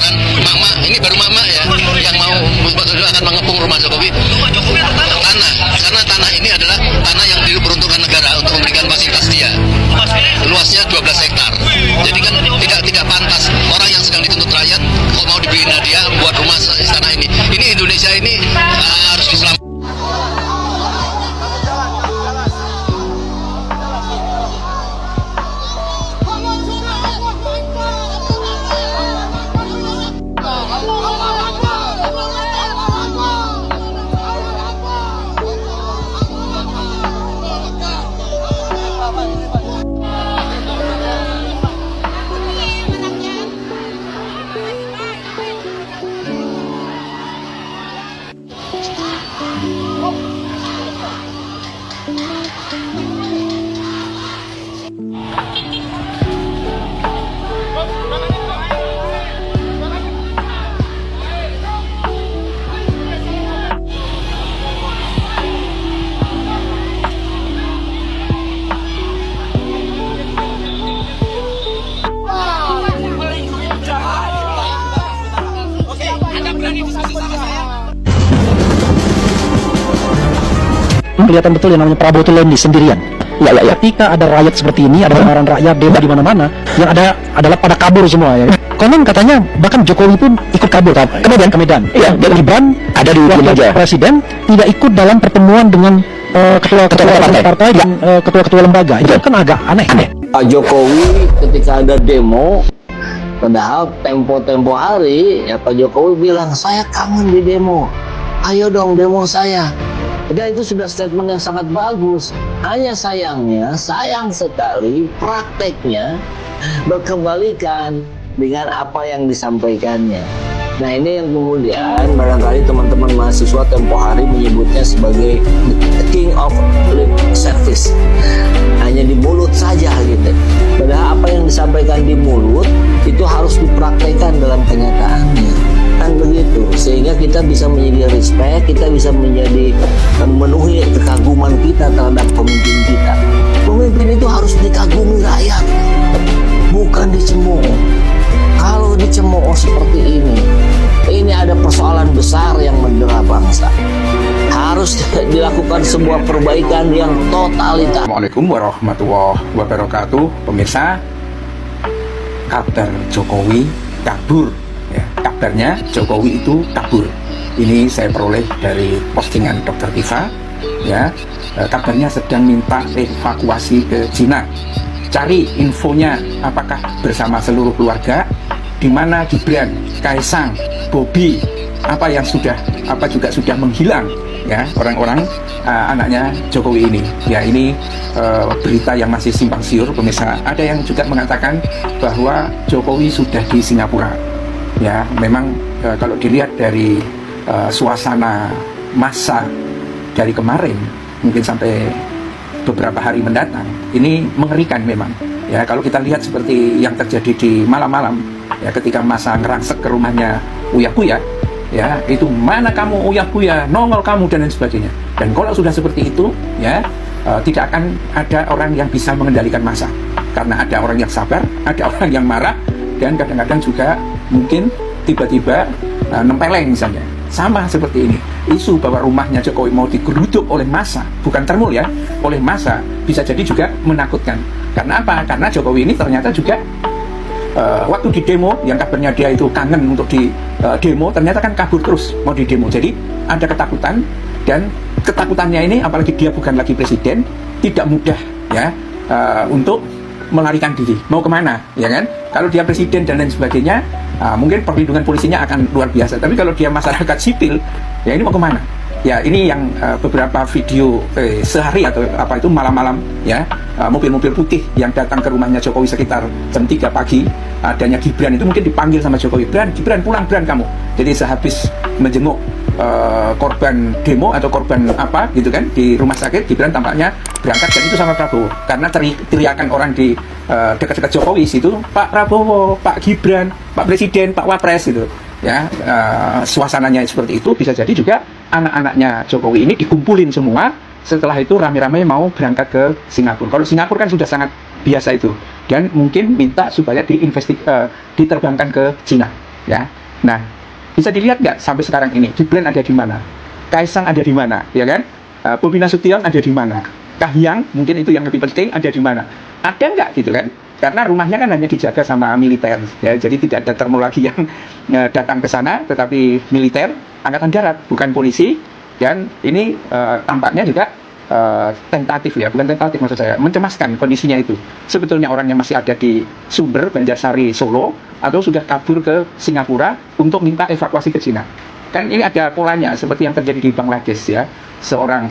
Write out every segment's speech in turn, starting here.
kan mama, ini baru mama ya yang mau akan mengepung rumah Jokowi tanah, karena tanah ini adalah tanah yang diperuntukkan negara untuk memberikan fasilitas dia. Luasnya 12 hektar. Jadi kan tidak pantas orang yang sedang dituntut rakyat kok mau dibeliin hadiah buat rumah istana ini. Ini Indonesia ini harus diselamatkan. Kelihatan betul yang namanya Prabowo itu landing sendirian. Ya. Ketika ada rakyat seperti ini, ada kemarin rakyat demo di mana-mana, yang ada adalah pada kabur semua ya. Konon katanya bahkan Jokowi pun ikut kabur kemudian ke Medan. Iya, Gibran ada di wakil presiden tidak ikut dalam pertemuan dengan ketua-ketua partai dan ketua-ketua lembaga. Itu kan agak aneh. Pak Jokowi ketika ada demo, padahal tempo hari ya Pak Jokowi bilang saya kangen di demo, ayo dong demo saya. Dan itu sudah statement yang sangat bagus. Hanya sayangnya, sayang sekali prakteknya berkembalikan dengan apa yang disampaikannya. Nah ini yang kemudian barangkali teman-teman mahasiswa tempo hari menyebutnya sebagai the king of lip service. Hanya di mulut saja gitu. Padahal apa yang disampaikan di mulut itu harus dipraktekkan dalam kenyataannya. Kan begitu, sehingga kita bisa menjadi respect, kita bisa menjadi memenuhi kekaguman kita terhadap pemimpin kita. Pemimpin itu harus dikagumi rakyat, bukan dicemooh. Kalau dicemooh seperti ini ada persoalan besar yang mendera bangsa. Harus dilakukan sebuah perbaikan yang totalitas. Assalamualaikum warahmatullahi wabarakatuh. Pemirsa, kabar Jokowi kabur. Ya, kabarnya Jokowi itu kabur. Ini saya peroleh dari postingan Dr. Tifa. Ya, kabarnya sedang minta evakuasi ke Cina. Cari infonya apakah bersama seluruh keluarga, di mana Gibran, Kaisang, Bobi, apa juga sudah menghilang ya orang-orang anaknya Jokowi ini. Ya ini berita yang masih simpang siur pemirsa. Ada yang juga mengatakan bahwa Jokowi sudah di Singapura. Ya, memang kalau dilihat dari suasana massa dari kemarin, mungkin sampai beberapa hari mendatang, ini mengerikan memang. Ya, kalau kita lihat seperti yang terjadi di malam-malam, ya ketika massa ngerangsek ke rumahnya Uya Kuya, ya itu mana kamu Uya Kuya, nongol kamu dan lain sebagainya. Dan kalau sudah seperti itu, ya tidak akan ada orang yang bisa mengendalikan massa, karena ada orang yang sabar, ada orang yang marah, dan kadang-kadang juga mungkin tiba-tiba nempeleng misalnya. Sama seperti ini, isu bahwa rumahnya Jokowi mau digeruduk oleh massa, bukan termul ya, oleh massa, bisa jadi juga menakutkan. Karena apa? Karena Jokowi ini ternyata juga waktu di demo, yang kabarnya dia itu kangen untuk di demo, ternyata kan kabur terus mau di demo. Jadi ada ketakutan, dan ketakutannya ini apalagi dia bukan lagi presiden, tidak mudah ya untuk melarikan diri. Mau kemana, ya kan? Kalau dia presiden dan lain sebagainya, mungkin perlindungan polisinya akan luar biasa. Tapi kalau dia masyarakat sipil, ya ini mau kemana? Ya ini yang beberapa video sehari atau apa itu malam-malam ya, mobil-mobil putih yang datang ke rumahnya Jokowi sekitar jam 3 pagi, adanya Gibran itu mungkin dipanggil sama Jokowi, Gibran pulang kamu. Jadi sehabis menjenguk korban demo atau korban apa gitu kan di rumah sakit, Gibran tampaknya berangkat, dan itu sama Prabowo, karena teriakan orang di dekat-dekat Jokowi situ, Pak Prabowo, Pak Gibran, Pak Presiden, Pak Wapres gitu ya. Suasananya seperti itu. Bisa jadi juga anak-anaknya Jokowi ini dikumpulin semua, setelah itu rame-rame mau berangkat ke Singapura. Kalau Singapura kan sudah sangat biasa itu, dan mungkin minta supaya diterbangkan ke Cina. ya. Nah, bisa dilihat nggak sampai sekarang ini Gibran ada di mana, Kaisang ada di mana, ya kan? Bobi Nasution ada di mana, Kahiyang mungkin itu yang lebih penting ada di mana? Ada nggak gitu kan? Karena rumahnya kan hanya dijaga sama militer, ya. Jadi tidak ada termo lagi yang datang ke sana, tetapi militer, angkatan darat, bukan polisi. Dan ini tampaknya juga tentatif ya, bukan tentatif maksud saya, mencemaskan kondisinya itu. Sebetulnya orangnya masih ada di Sumber, Banjarsari, Solo, atau sudah kabur ke Singapura untuk minta evakuasi ke Cina. Kan ini ada polanya seperti yang terjadi di Bangladesh ya, seorang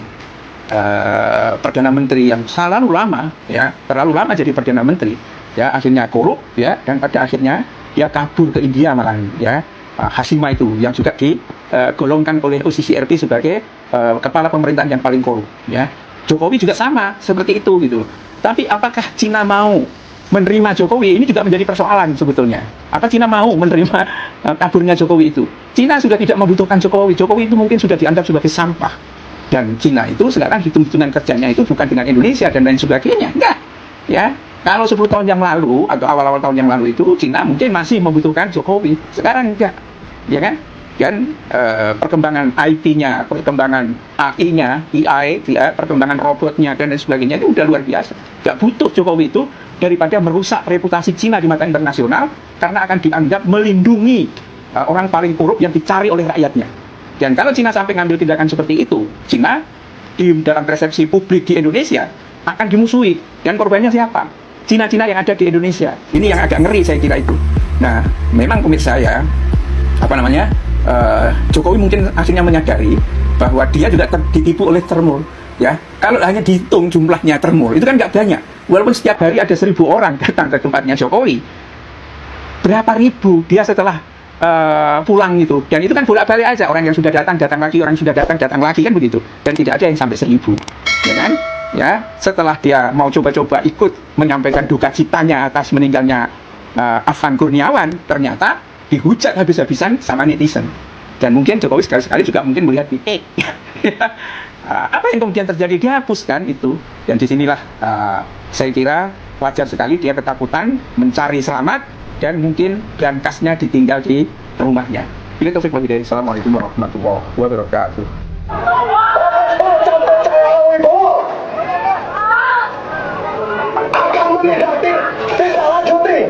perdana menteri yang terlalu lama jadi perdana menteri ya, akhirnya korup ya, dan pada akhirnya dia kabur ke India malah ya. Hasima itu yang juga digolongkan oleh OCCRP sebagai kepala pemerintahan yang paling korup ya. Jokowi juga sama seperti itu gitu. Tapi apakah Cina mau menerima Jokowi? Ini juga menjadi persoalan sebetulnya. Apa Cina mau menerima kaburnya Jokowi itu? Cina sudah tidak membutuhkan Jokowi. Jokowi itu mungkin sudah dianggap sebagai sampah. Dan Cina itu sekarang hitung-hitungan kerjanya itu bukan dengan Indonesia dan lain sebagainya. Enggak. Ya. Kalau 10 tahun yang lalu atau awal-awal tahun yang lalu itu Cina mungkin masih membutuhkan Jokowi. Sekarang enggak. Ya kan? Dan perkembangan IT-nya, perkembangan AI-nya, AI, ya, perkembangan robotnya dan lain sebagainya itu udah luar biasa. Enggak butuh Jokowi itu daripada merusak reputasi Cina di mata internasional karena akan dianggap melindungi orang paling korup yang dicari oleh rakyatnya. Dan kalau Cina sampai ngambil tindakan seperti itu, Cina di dalam persepsi publik di Indonesia akan dimusuhi. Dan korbannya siapa? Cina-Cina yang ada di Indonesia. Ini yang agak ngeri saya kira itu. Nah, memang pemirsa ya, Jokowi mungkin akhirnya menyadari bahwa dia juga ditipu oleh Termul. Ya, kalau hanya dihitung jumlahnya Termul, itu kan nggak banyak. Walaupun setiap hari ada 1.000 orang datang ke tempatnya Jokowi, berapa ribu dia setelah pulang itu. Dan itu kan bolak-balik aja, orang yang sudah datang lagi, orang yang sudah datang lagi kan begitu. Dan tidak ada yang sampai 1.000, ya kan? Ya, setelah dia mau coba-coba ikut menyampaikan duka citanya atas meninggalnya Afan Kurniawan, ternyata dihujat habis-habisan sama netizen. Dan mungkin Jokowi sekali-sekali juga mungkin melihat apa yang kemudian terjadi, dihapuskan itu. Dan disinilah saya kira wajar sekali dia ketakutan, mencari selamat, dan mungkin berangkasnya ditinggal di rumahnya. Ini Taufik Wahyudi. Assalamualaikum warahmatullahi wabarakatuh. Tidak lanjuti.